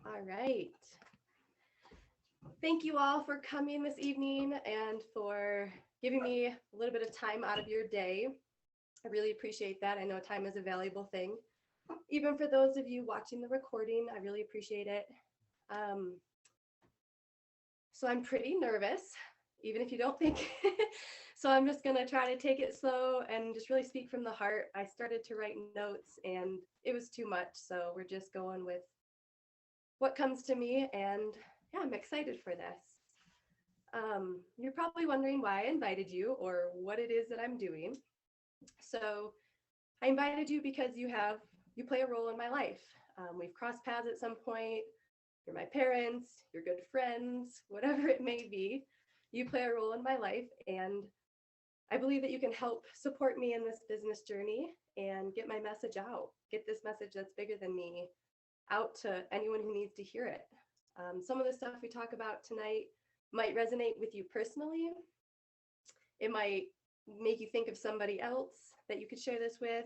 All right. Thank you all for coming this evening and for giving me a little bit of time out of your day. I really appreciate that. I know time is a valuable thing. Even for those of you watching the recording, I really appreciate it. Um, so I'm pretty nervous, even if you don't think. So I'm just going to try to take it slow and just really speak from the heart. I started to write notes and it was too much. So we're just going with what comes to me. And yeah, I'm excited for this. You're probably wondering why I invited you or what it is that I'm doing. So I invited you because you play a role in my life. We've crossed paths at some point. You're my parents, you're good friends, whatever it may be. You play a role in my life, and I believe that you can help support me in this business journey and get my message out, get this message that's bigger than me out to anyone who needs to hear it. Some of the stuff we talk about tonight might resonate with you personally. It might make you think of somebody else that you could share this with,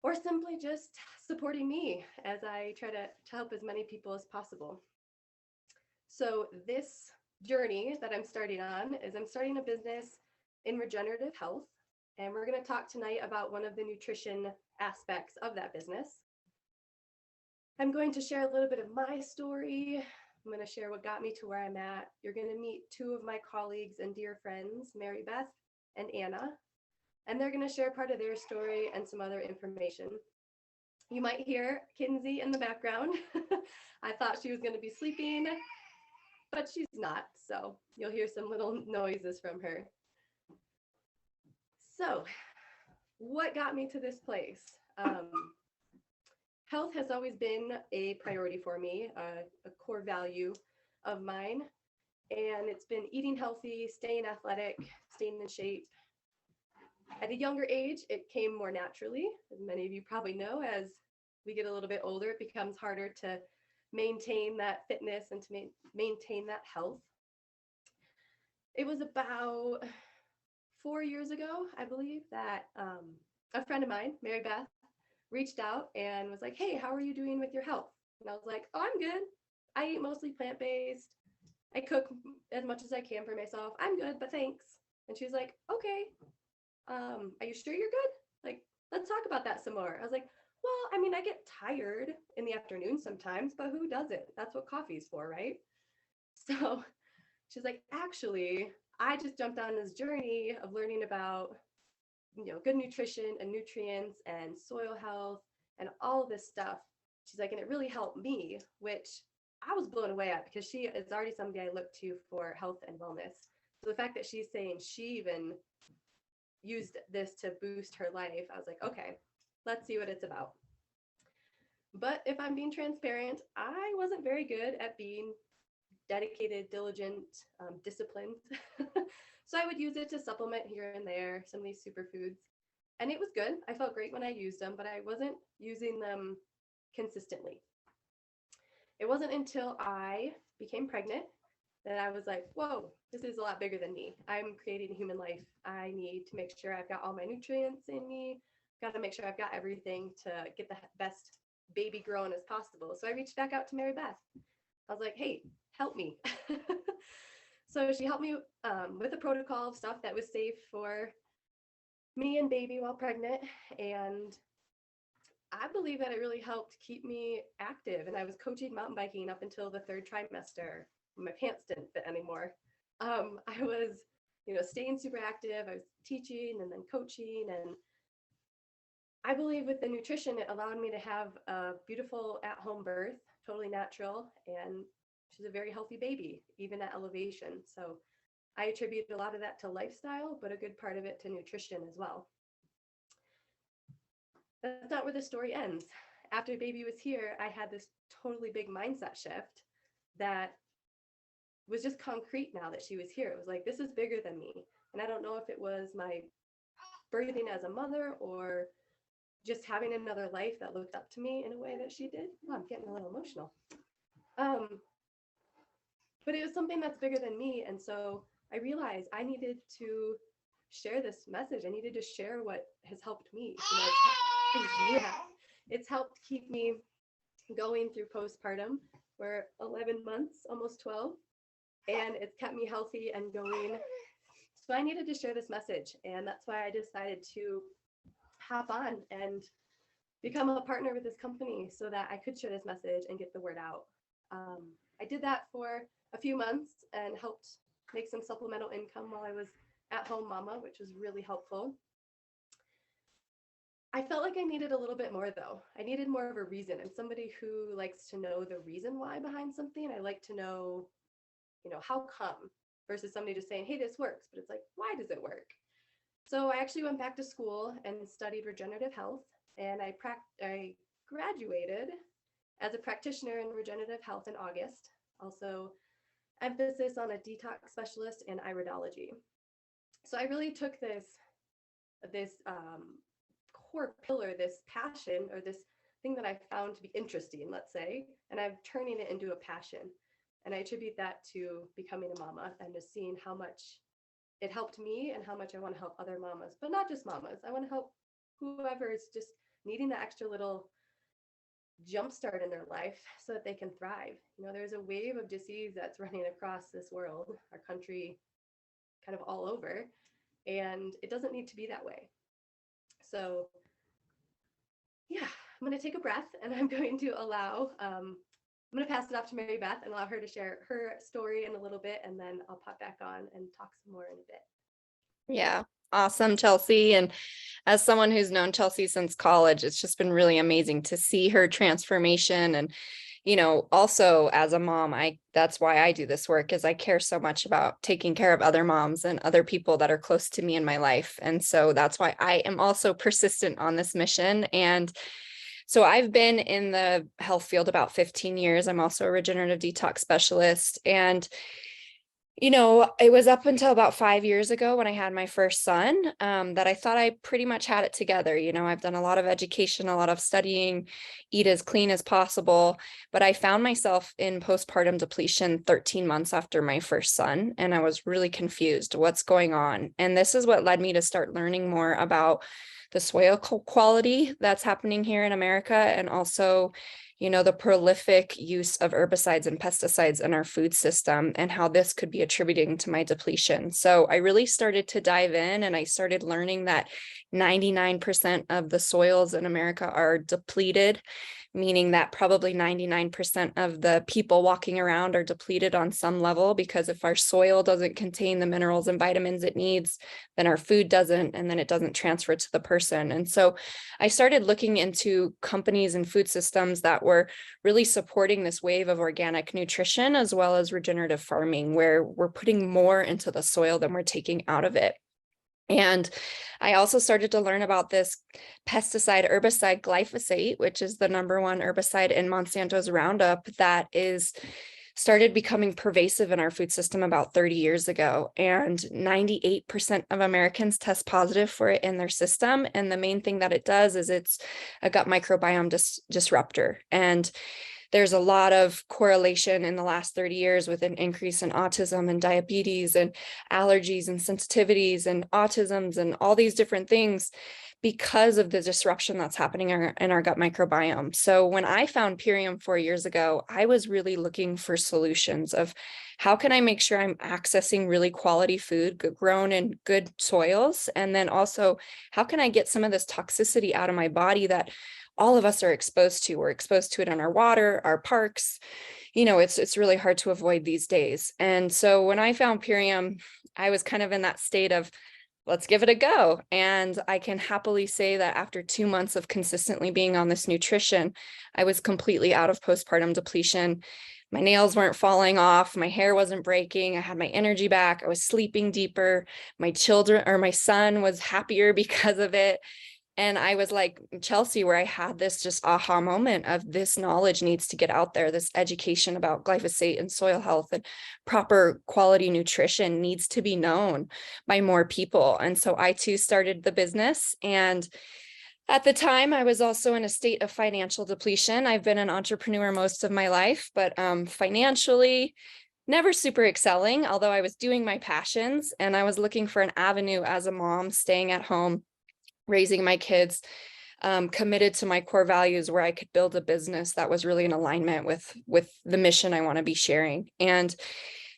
or simply just supporting me as I try to help as many people as possible. So, this journey that I'm starting on is I'm starting a business in regenerative health. And we're going to talk tonight about one of the nutrition aspects of that business. I'm going to share a little bit of my story. I'm going to share what got me to where I'm at. You're going to meet two of my colleagues and dear friends, Mary Beth and Anna, and they're going to share part of their story and some other information. You might hear Kinsey in the background. I thought she was going to be sleeping, but she's not. So you'll hear some little noises from her. So, what got me to this place? Health has always been a priority for me, a core value of mine. And it's been eating healthy, staying athletic, staying in shape. At a younger age, it came more naturally. As many of you probably know, as we get a little bit older, it becomes harder to maintain that fitness and to maintain that health. It was about 4 years ago, I believe, that a friend of mine, Mary Beth, reached out and was like, "Hey, how are you doing with your health?" And I was like, "Oh, I'm good. I eat mostly plant-based. I cook as much as I can for myself. I'm good, but thanks." And she was like, "Okay, are you sure you're good? Like, let's talk about that some more." I was like, "Well, I mean, I get tired in the afternoon sometimes, but who doesn't? That's what coffee's for, right?" So she's like, "Actually, I just jumped on this journey of learning about, good nutrition and nutrients and soil health and all of this stuff." She's like, "And it really helped me," which I was blown away at because she is already somebody I look to for health and wellness. So the fact that she's saying she even used this to boost her life, I was like, okay, let's see what it's about. But if I'm being transparent, I wasn't very good at being dedicated, diligent, disciplined. So I would use it to supplement here and there some of these superfoods. And it was good. I felt great when I used them, but I wasn't using them consistently. It wasn't until I became pregnant that I was like, whoa, this is a lot bigger than me. I'm creating a human life. I need to make sure I've got all my nutrients in me. Got to make sure I've got everything to get the best baby growing as possible. So I reached back out to Mary Beth. I was like, hey, help me. So she helped me with a protocol of stuff that was safe for me and baby while pregnant. And I believe that it really helped keep me active. And I was coaching mountain biking up until the third trimester. My pants didn't fit anymore. I was, staying super active. I was teaching and then coaching. And I believe with the nutrition, it allowed me to have a beautiful at-home birth, totally natural. And she's a very healthy baby, even at elevation. So I attribute a lot of that to lifestyle, but a good part of it to nutrition as well. That's not where the story ends. After baby was here, I had this totally big mindset shift that was just concrete now that she was here. It was like, this is bigger than me. And I don't know if it was my birthing as a mother or just having another life that looked up to me in a way that she did. Oh, I'm getting a little emotional. But it was something that's bigger than me. And so I realized I needed to share this message. I needed to share what has helped me. Yeah, it's helped keep me going through postpartum for 11 months, almost 12, and it's kept me healthy and going. So I needed to share this message, and that's why I decided to hop on and become a partner with this company so that I could share this message and get the word out. I did that for a few months and helped make some supplemental income while I was at home mama, which was really helpful. I felt like I needed a little bit more though. I needed more of a reason, and somebody who likes to know the reason why behind something. I like to know, how come, versus somebody just saying, hey, this works, but it's like, why does it work? So I actually went back to school and studied regenerative health, and I graduated as a practitioner in regenerative health in August. Also, emphasis on a detox specialist and iridology. So I really took this core pillar, this passion, or this thing that I found to be interesting, let's say, and I'm turning it into a passion. And I attribute that to becoming a mama and just seeing how much it helped me and how much I want to help other mamas, but not just mamas. I want to help whoever is just needing the extra little jumpstart in their life so that they can thrive. There's a wave of disease that's running across this world, our country, kind of all over, and it doesn't need to be that way. So yeah, I'm going to take a breath, and I'm going to pass it off to Mary Beth and allow her to share her story in a little bit, and then I'll pop back on and talk some more in a bit. Yeah. Awesome, Chelsea. And as someone who's known Chelsea since college, it's just been really amazing to see her transformation. And, also as a mom, that's why I do this work, is I care so much about taking care of other moms and other people that are close to me in my life. And so that's why I am also persistent on this mission. And so I've been in the health field about 15 years. I'm also a regenerative detox specialist. And it was up until about 5 years ago when I had my first son, that I thought I pretty much had it together. I've done a lot of education, a lot of studying, eat as clean as possible, but I found myself in postpartum depletion 13 months after my first son, and I was really confused. What's going on? And this is what led me to start learning more about the soil quality that's happening here in America, and also the prolific use of herbicides and pesticides in our food system and how this could be attributing to my depletion. So I really started to dive in, and I started learning that 99% of the soils in America are depleted, meaning that probably 99% of the people walking around are depleted on some level, because if our soil doesn't contain the minerals and vitamins it needs, then our food doesn't, and then it doesn't transfer to the person. And so I started looking into companies and food systems that were really supporting this wave of organic nutrition as well as regenerative farming, where we're putting more into the soil than we're taking out of it. And I also started to learn about this pesticide herbicide glyphosate, which is the #1 herbicide in Monsanto's Roundup, that is started becoming pervasive in our food system about 30 years ago. And 98% of Americans test positive for it in their system. And the main thing that it does is it's a gut microbiome disruptor. And there's a lot of correlation in the last 30 years with an increase in autism and diabetes and allergies and sensitivities and autisms and all these different things because of the disruption that's happening in our gut microbiome. So when I found Purium 4 years ago, I was really looking for solutions of how can I make sure I'm accessing really quality food grown in good soils? And then also, how can I get some of this toxicity out of my body that all of us are exposed to? We're exposed to it in our water, our parks. It's really hard to avoid these days. And so when I found Purium, I was kind of in that state of, let's give it a go. And I can happily say that after 2 months of consistently being on this nutrition, I was completely out of postpartum depletion. My nails weren't falling off. My hair wasn't breaking. I had my energy back. I was sleeping deeper. My son was happier because of it. And I was like Chelsea, where I had this just aha moment of this knowledge needs to get out there. This education about glyphosate and soil health and proper quality nutrition needs to be known by more people. And so I too started the business. And at the time, I was also in a state of financial depletion. I've been an entrepreneur most of my life, but financially, never super excelling, although I was doing my passions, and I was looking for an avenue as a mom, staying at home, raising my kids, committed to my core values where I could build a business that was really in alignment with the mission I want to be sharing. And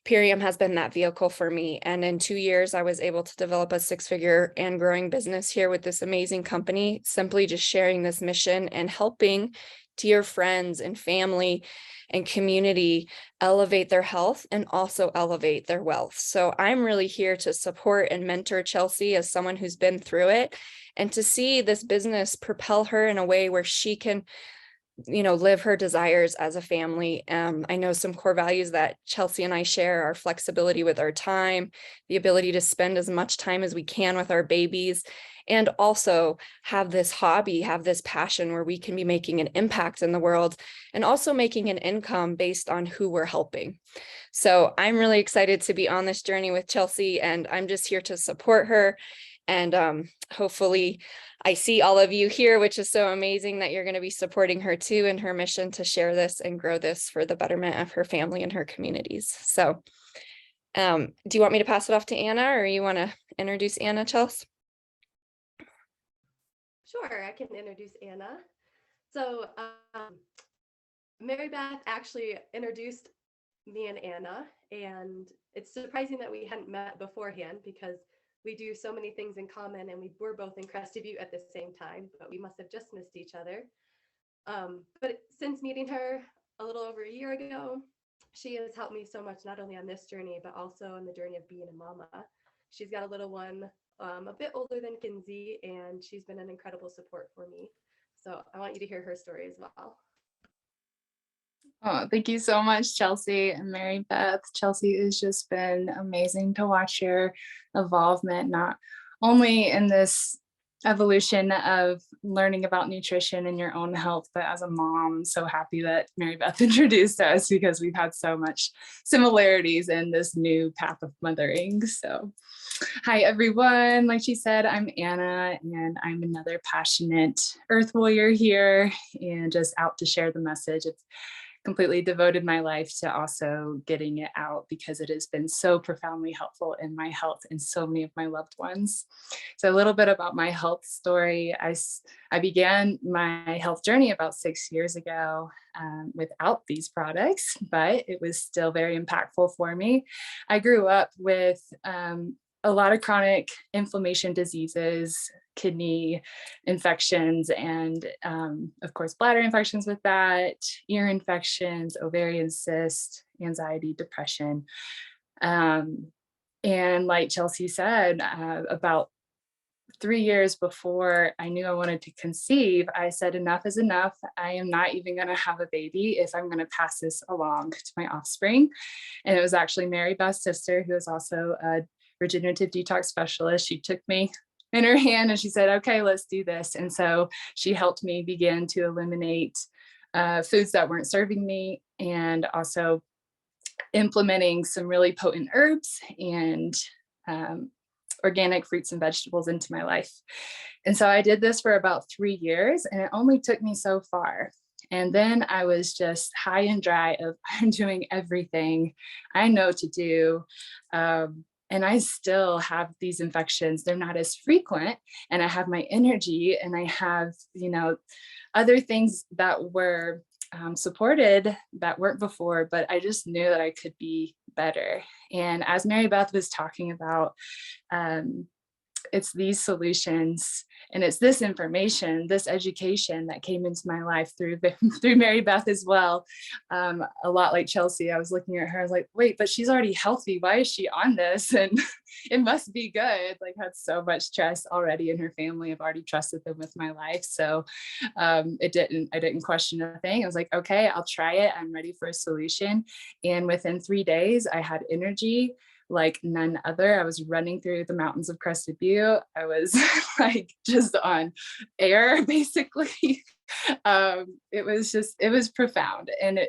Purium has been that vehicle for me. And in 2 years, I was able to develop a 6-figure and growing business here with this amazing company, simply just sharing this mission and helping dear friends and family and community elevate their health and also elevate their wealth. So I'm really here to support and mentor Chelsea as someone who's been through it, and to see this business propel her in a way where she can live her desires as a family. I know some core values that Chelsea and I share are flexibility with our time, the ability to spend as much time as we can with our babies, and also have this hobby, have this passion where we can be making an impact in the world and also making an income based on who we're helping. So I'm really excited to be on this journey with Chelsea, and I'm just here to support her. And hopefully I see all of you here, which is so amazing that you're going to be supporting her too in her mission to share this and grow this for the betterment of her family and her communities. So do you want me to pass it off to Anna, or you want to introduce Anna, Chelsea? Sure, I can introduce Anna. So Mary Beth actually introduced me and Anna, and it's surprising that we hadn't met beforehand because we do so many things in common, and we were both in Crested Butte at the same time, but we must have just missed each other. But since meeting her a little over a year ago, she has helped me so much, not only on this journey, but also on the journey of being a mama. She's got a little one, a bit older than Kinsey, and she's been an incredible support for me. So I want you to hear her story as well. Oh, thank you so much, Chelsea and Mary Beth. Chelsea has just been amazing to watch your involvement, not only in this evolution of learning about nutrition and your own health, but as a mom. I'm so happy that Mary Beth introduced us because we've had so much similarities in this new path of mothering. So hi, everyone. Like she said, I'm Anna, and I'm another passionate earth warrior here and just out to share the message. It's completely devoted my life to also getting it out because it has been so profoundly helpful in my health and so many of my loved ones. So a little bit about my health story. I began my health journey about 6 years ago without these products, but it was still very impactful for me. I grew up with a lot of chronic inflammation diseases, kidney infections, and of course, bladder infections with that, ear infections, ovarian cyst, anxiety, depression. And like Chelsea said, about 3 years before I knew I wanted to conceive, I said, enough is enough. I am not even going to have a baby if I'm going to pass this along to my offspring. And it was actually Mary Beth's sister, who is also a regenerative detox specialist. She took me in her hand and she said, okay, let's do this. And so she helped me begin to eliminate foods that weren't serving me, and also implementing some really potent herbs and organic fruits and vegetables into my life. And so I did this for about 3 years, and it only took me so far. And then I was just high and dry of I'm doing everything I know to do. And I still have these infections. They're not as frequent, and I have my energy, and I have, other things that were supported that weren't before, but I just knew that I could be better. And as Mary Beth was talking about, it's these solutions and it's this information, this education that came into my life through Mary Beth as well. A lot like Chelsea, I was looking at her, I was like, wait, but she's already healthy. Why is she on this? And it must be good. Like, had so much trust already in her family. I've already trusted them with my life. So I didn't question a thing. I was like, okay, I'll try it. I'm ready for a solution. And within 3 days, I had energy like none other. I was running through the mountains of Crested Butte. I was like just on air, basically. It was profound. And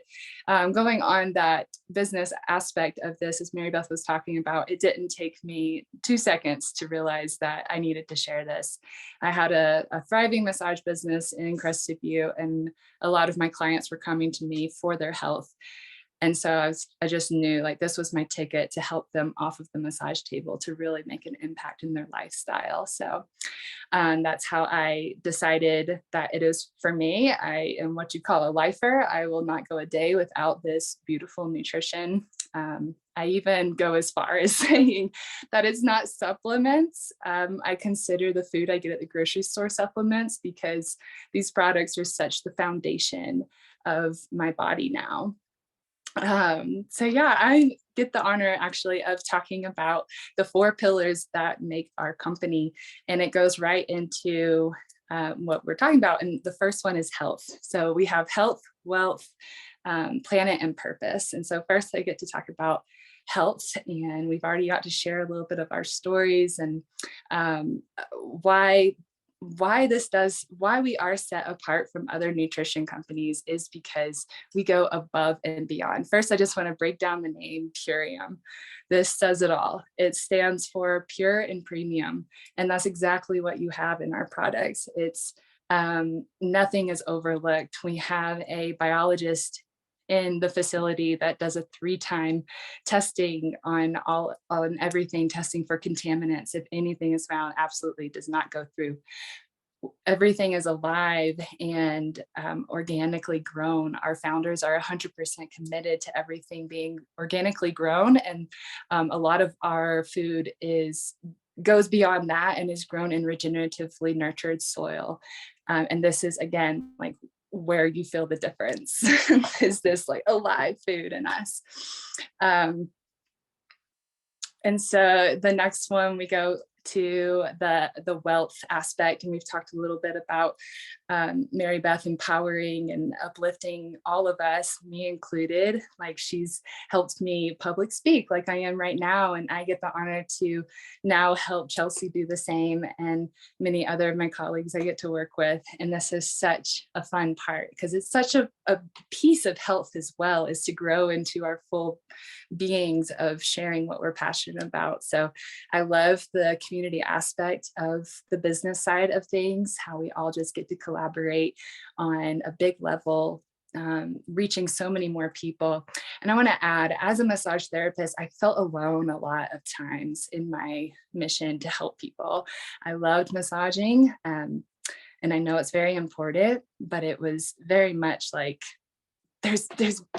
going on that business aspect of this, as Mary Beth was talking about, it didn't take me 2 seconds to realize that I needed to share this. I had a thriving massage business in Crested Butte, and a lot of my clients were coming to me for their health. And so I just knew like this was my ticket to help them off of the massage table to really make an impact in their lifestyle. So that's how I decided that it is for me. I am what you call a lifer. I will not go a day without this beautiful nutrition. I even go as far as saying that it's not supplements. I consider the food I get at the grocery store supplements because these products are such the foundation of my body now. So yeah, I get the honor actually of talking about the 4 pillars that make our company, and it goes right into what we're talking about. And the first one is health. So we have health, wealth, planet, and purpose. And so first I get to talk about health, and we've already got to share a little bit of our stories and why we are set apart from other nutrition companies is because we go above and beyond. First, I just want to break down the name Purium. This says it all. It stands for pure and premium, and that's exactly what you have in our products. It's nothing is overlooked. We have a biologist in the facility that does a 3-time testing on everything, testing for contaminants. If anything is found, absolutely does not go through. Everything is alive and organically grown. Our founders are 100% committed to everything being organically grown. And a lot of our food goes beyond that and is grown in regeneratively nurtured soil. And this is, again, like where you feel the difference is this like alive food in us. And so the next one, we go to the wealth aspect, and we've talked a little bit about Mary Beth empowering and uplifting all of us, me included. Like she's helped me public speak like I am right now, and I get the honor to now help Chelsea do the same, and many other of my colleagues I get to work with. And this is such a fun part because it's such a piece of health as well, is to grow into our full beings of sharing what we're passionate about. So I love the community aspect of the business side of things, how we all just get to collaborate on a big level, reaching so many more people. And I want to add, as a massage therapist, I felt alone a lot of times in my mission to help people. I loved massaging, and I know it's very important, but it was very much like, there's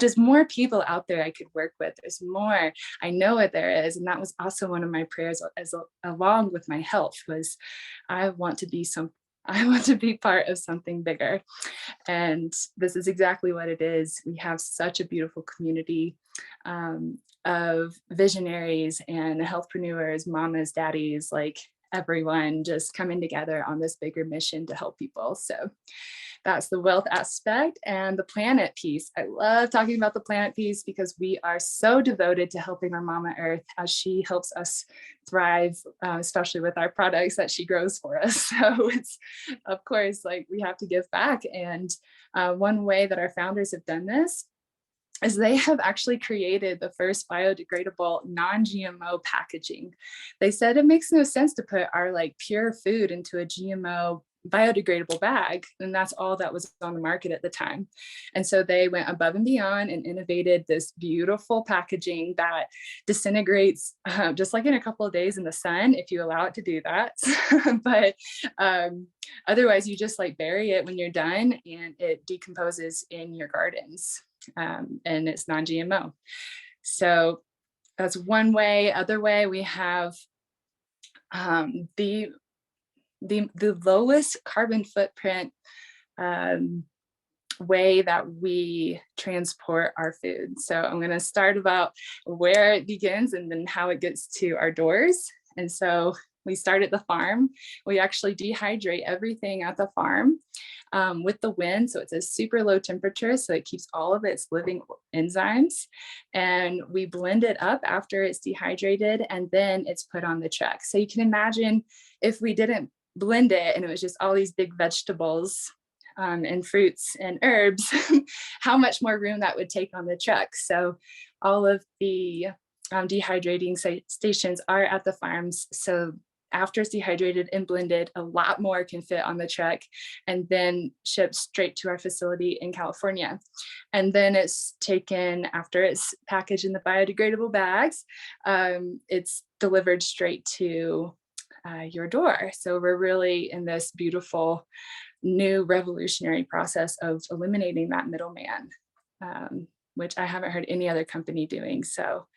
just more people out there I could work with. There's more. I know what there is. And that was also one of my prayers along with my health was I want to be part of something bigger. And this is exactly what it is. We have such a beautiful community of visionaries and healthpreneurs, mamas, daddies, like everyone just coming together on this bigger mission to help people. So that's the wealth aspect. And the planet piece. I love talking about the planet piece because we are so devoted to helping our Mama Earth as she helps us thrive, especially with our products that she grows for us. So it's, of course, like we have to give back. And one way that our founders have done this is they have actually created the first biodegradable non-GMO packaging. They said it makes no sense to put our like pure food into a GMO biodegradable bag, and that's all that was on the market at the time. And so they went above and beyond and innovated this beautiful packaging that disintegrates just like in a couple of days in the sun if you allow it to do that. But otherwise you just like bury it when you're done and it decomposes in your gardens, and it's non-GMO. So that's one way. Other way, we have the lowest carbon footprint way that we transport our food. So I'm going to start about where it begins and then how it gets to our doors. And so we start at the farm. We actually dehydrate everything at the farm with the wind. So it's a super low temperature. So it keeps all of its living enzymes. And we blend it up after it's dehydrated, and then it's put on the truck. So you can imagine if we didn't blend it and it was just all these big vegetables and fruits and herbs, how much more room that would take on the truck. So all of the dehydrating stations are at the farms. So after it's dehydrated and blended, a lot more can fit on the truck and then shipped straight to our facility in California. And then it's taken, after it's packaged in the biodegradable bags, it's delivered straight to your door. So we're really in this beautiful new revolutionary process of eliminating that middleman, which I haven't heard any other company doing. So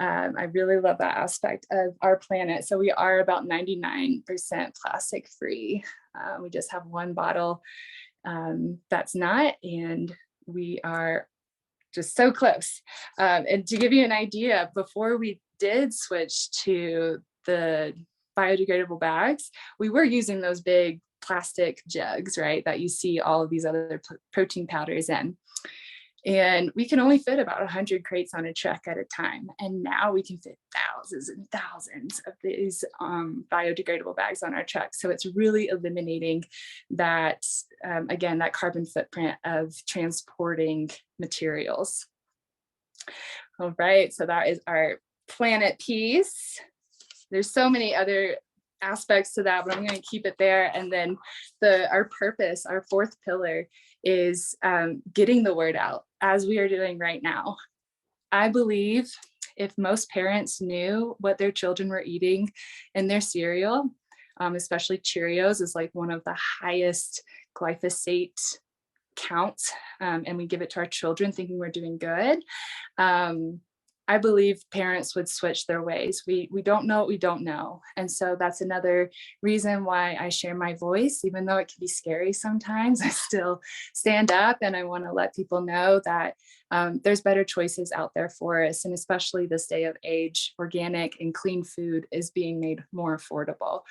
I really love that aspect of our planet. So we are about 99% plastic free. We just have one bottle that's not, and we are just so close. And to give you an idea, before we did switch to the biodegradable bags, we were using those big plastic jugs, right, that you see all of these other protein powders in. And we can only fit about 100 crates on a truck at a time. And now we can fit thousands and thousands of these biodegradable bags on our truck. So it's really eliminating that, again, that carbon footprint of transporting materials. All right, so that is our planet piece. There's so many other aspects to that, but I'm going to keep it there. And then our purpose, our fourth pillar, is getting the word out, as we are doing right now. I believe if most parents knew what their children were eating in their cereal, especially Cheerios is like one of the highest glyphosate counts, and we give it to our children thinking we're doing good, I believe parents would switch their ways. We don't know what we don't know. And so that's another reason why I share my voice, even though it can be scary sometimes. I still stand up and I want to let people know that there's better choices out there for us. And especially this day of age, organic and clean food is being made more affordable.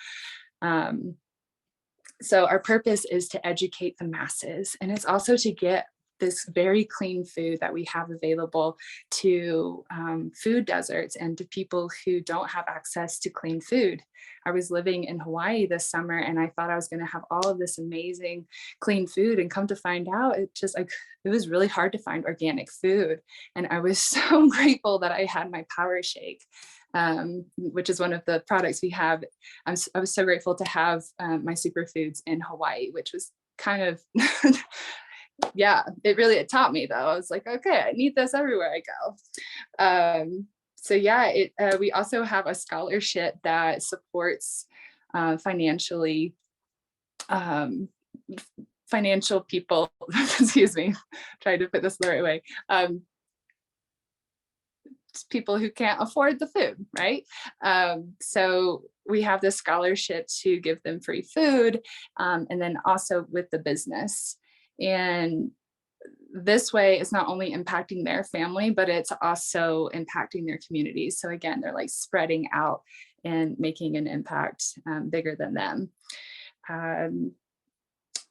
So our purpose is to educate the masses, and it's also to get this very clean food that we have available to food deserts and to people who don't have access to clean food. I was living in Hawaii this summer and I thought I was going to have all of this amazing clean food, and come to find out it was really hard to find organic food. And I was so grateful that I had my Power Shake, which is one of the products we have. I was so grateful to have my superfoods in Hawaii, which was kind of yeah, it taught me though. I was like, okay, I need this everywhere I go. So yeah, we also have a scholarship that supports financial people, excuse me, trying to put this the right way. People who can't afford the food, right? So we have this scholarship to give them free food, and then also with the business. And this way it's not only impacting their family, but it's also impacting their communities. So again, they're like spreading out and making an impact bigger than them.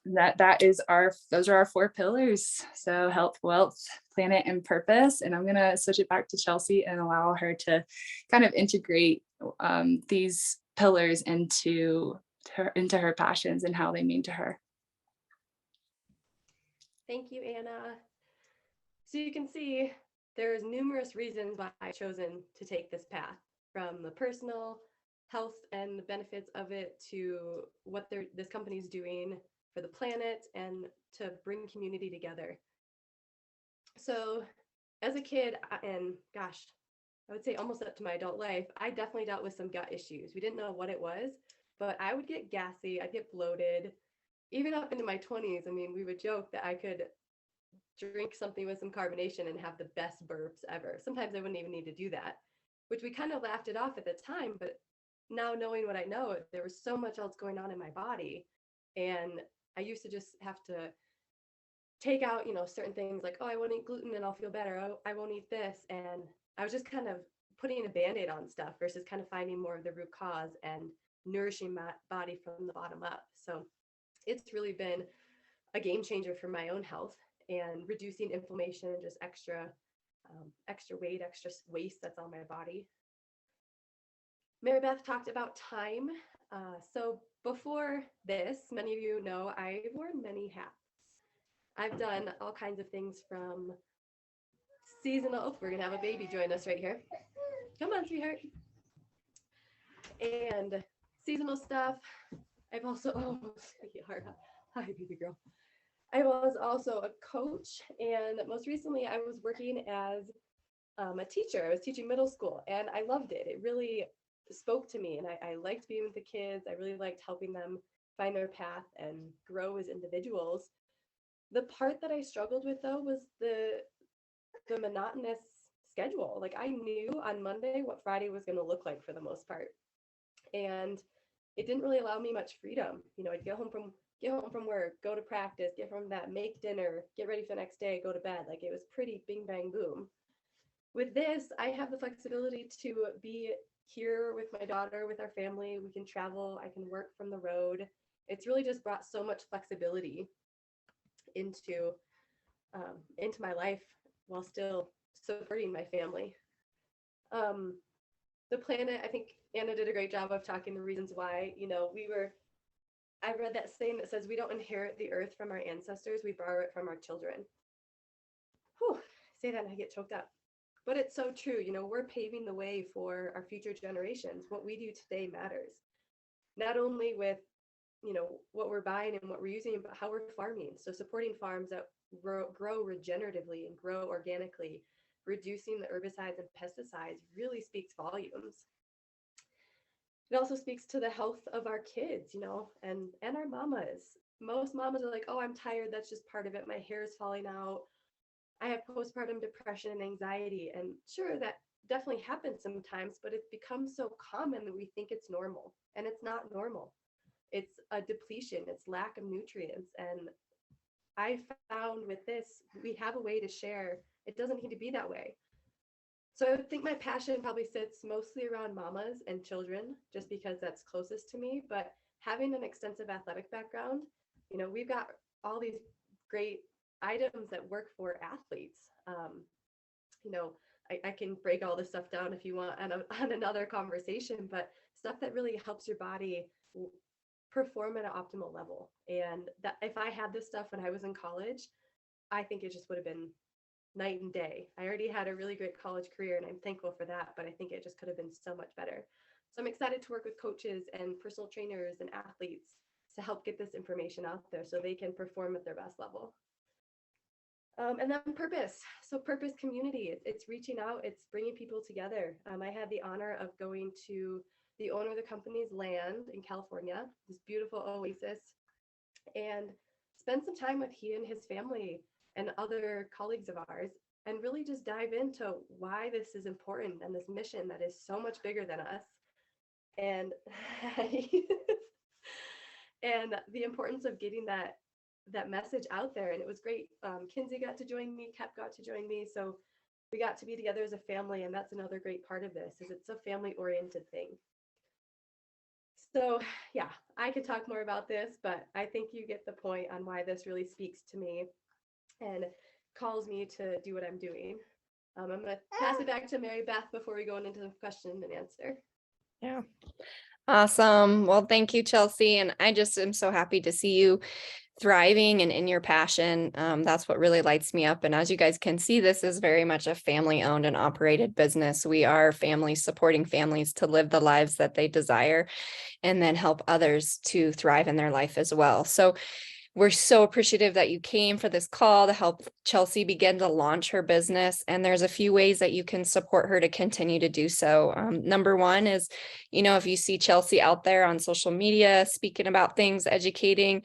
Those are our four pillars. So health, wealth, planet, and purpose. And I'm gonna switch it back to Chelsea and allow her to kind of integrate these pillars into her passions and how they mean to her. Thank you, Anna. So you can see there's numerous reasons why I've chosen to take this path, from the personal health and the benefits of it to what this company is doing for the planet and to bring community together. So as a kid, and gosh, I would say almost up to my adult life, I definitely dealt with some gut issues. We didn't know what it was, but I would get gassy, I'd get bloated. Even up into my 20s, I mean, we would joke that I could drink something with some carbonation and have the best burps ever. Sometimes I wouldn't even need to do that, which we kind of laughed it off at the time. But now knowing what I know, there was so much else going on in my body. And I used to just have to take out, certain things like, oh, I won't eat gluten and I'll feel better. Oh, I won't eat this. And I was just kind of putting a Band-Aid on stuff versus kind of finding more of the root cause and nourishing my body from the bottom up. So it's really been a game changer for my own health and reducing inflammation and just extra weight, extra waste that's on my body. Mary Beth talked about time. So before this, many of you know I wore many hats. I've done all kinds of things from seasonal. We're gonna have a baby join us right here. Come on, sweetheart. And seasonal stuff. I've also, hi, baby girl. I was also a coach, and most recently I was working as a teacher. I was teaching middle school, and I loved it. It really spoke to me, and I liked being with the kids. I really liked helping them find their path and grow as individuals. The part that I struggled with though was the monotonous schedule. Like I knew on Monday what Friday was going to look like for the most part, and it didn't really allow me much freedom. I'd get home from work, go to practice, get from that, make dinner, get ready for the next day, go to bed. Like it was pretty bing bang boom. With this, I have the flexibility to be here with my daughter, with our family. We can travel, I can work from the road. It's really just brought so much flexibility into my life while still supporting my family. The planet, I think Anna did a great job of talking the reasons why. I read that saying that says we don't inherit the earth from our ancestors, we borrow it from our children. Whew, say that and I get choked up. But it's so true. We're paving the way for our future generations. What we do today matters. Not only with, what we're buying and what we're using, but how we're farming. So supporting farms that grow regeneratively and grow organically, reducing the herbicides and pesticides really speaks volumes. It also speaks to the health of our kids, and our mamas. Most mamas are like, oh, I'm tired. That's just part of it. My hair is falling out. I have postpartum depression and anxiety. And sure, that definitely happens sometimes, but it's become so common that we think it's normal, and it's not normal. It's a depletion, it's lack of nutrients. And I found with this, we have a way to share. It doesn't need to be that way. So I would think my passion probably sits mostly around mamas and children, just because that's closest to me. But having an extensive athletic background, we've got all these great items that work for athletes. I can break all this stuff down if you want on another conversation, but stuff that really helps your body perform at an optimal level. And that if I had this stuff when I was in college, I think it just would have been night and day. I already had a really great college career, and I'm thankful for that, but I think it just could have been so much better. So I'm excited to work with coaches and personal trainers and athletes to help get this information out there so they can perform at their best level. And then purpose. So purpose community, it's reaching out, it's bringing people together. I had the honor of going to the owner of the company's land in California, this beautiful oasis, and spend some time with he and his family and other colleagues of ours, and really just dive into why this is important and this mission that is so much bigger than us. And and the importance of getting that message out there. And it was great. Kinsey got to join me, Kep got to join me. So we got to be together as a family. And that's another great part of this, is it's a family oriented thing. So yeah, I could talk more about this, but I think you get the point on why this really speaks to me and calls me to do what I'm doing. I'm going to pass it back to Mary Beth before we go into the question and answer. Yeah. Awesome. Well, thank you, Chelsea. And I just am so happy to see you thriving and in your passion. That's what really lights me up. And as you guys can see, this is very much a family owned and operated business. We are families supporting families to live the lives that they desire, and then help others to thrive in their life as well. So we're so appreciative that you came for this call to help Chelsea begin to launch her business. And there's a few ways that you can support her to continue to do so. Number one is, if you see Chelsea out there on social media, speaking about things, educating,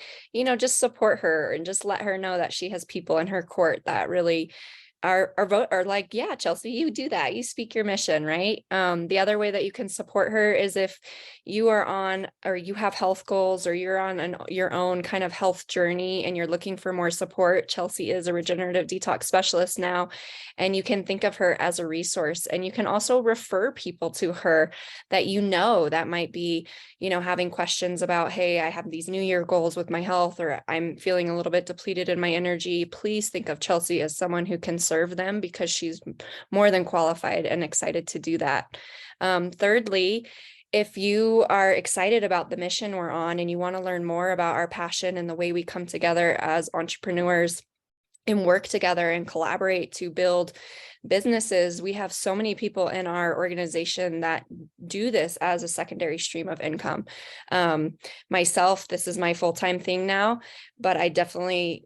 just support her and just let her know that she has people in her court that really are like, yeah, Chelsea, you do that. You speak your mission, right? The other way that you can support her is if you are on, or you have health goals, or you're on your own kind of health journey and you're looking for more support. Chelsea is a regenerative detox specialist now, and you can think of her as a resource. And you can also refer people to her that that might be, having questions about, hey, I have these New Year goals with my health, or I'm feeling a little bit depleted in my energy. Please think of Chelsea as someone who can serve them, because she's more than qualified and excited to do that. Thirdly, if you are excited about the mission we're on and you want to learn more about our passion and the way we come together as entrepreneurs, and work together and collaborate to build businesses. We have so many people in our organization that do this as a secondary stream of income. Myself, this is my full-time thing now, but I definitely,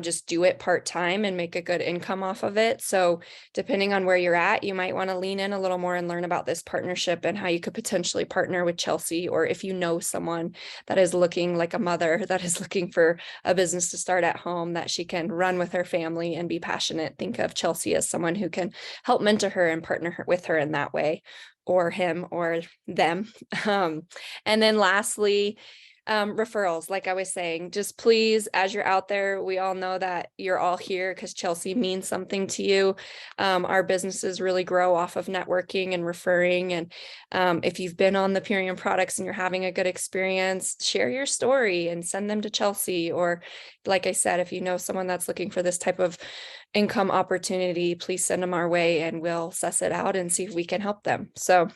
just do it part-time and make a good income off of it. So depending on where you're at, you might want to lean in a little more and learn about this partnership and how you could potentially partner with Chelsea, or if you know someone that is looking, like a mother that is looking for a business to start at home that she can run with her family and be passionate, think of Chelsea as someone who can help mentor her and partner with her in that way, or him or them. And then lastly, referrals, like I was saying, just please, as you're out there, we all know that you're all here because Chelsea means something to you. Our businesses really grow off of networking and referring. And if you've been on the Purium products and you're having a good experience, share your story and send them to Chelsea. Or like I said, if you know someone that's looking for this type of income opportunity, please send them our way and we'll suss it out and see if we can help them. So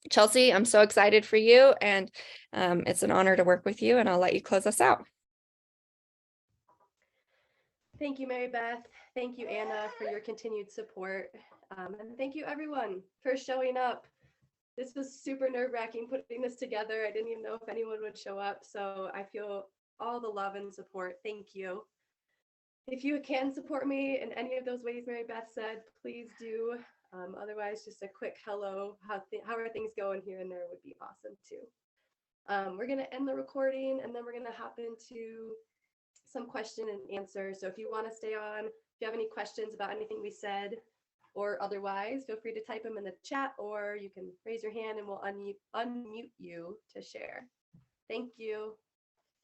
Chelsea, I'm so excited for you, and it's an honor to work with you, and I'll let you close us out. Thank you, Mary Beth. Thank you, Anna, for your continued support. And thank you, everyone, for showing up. This was super nerve-wracking putting this together. I didn't even know if anyone would show up, so I feel all the love and support. Thank you. If you can support me in any of those ways Mary Beth said, please do. Otherwise, just a quick hello, how are things going here and there would be awesome too. We're going to end the recording and then we're going to hop into some question and answer. So if you want to stay on, if you have any questions about anything we said or otherwise, feel free to type them in the chat, or you can raise your hand and we'll unmute you to share. Thank you.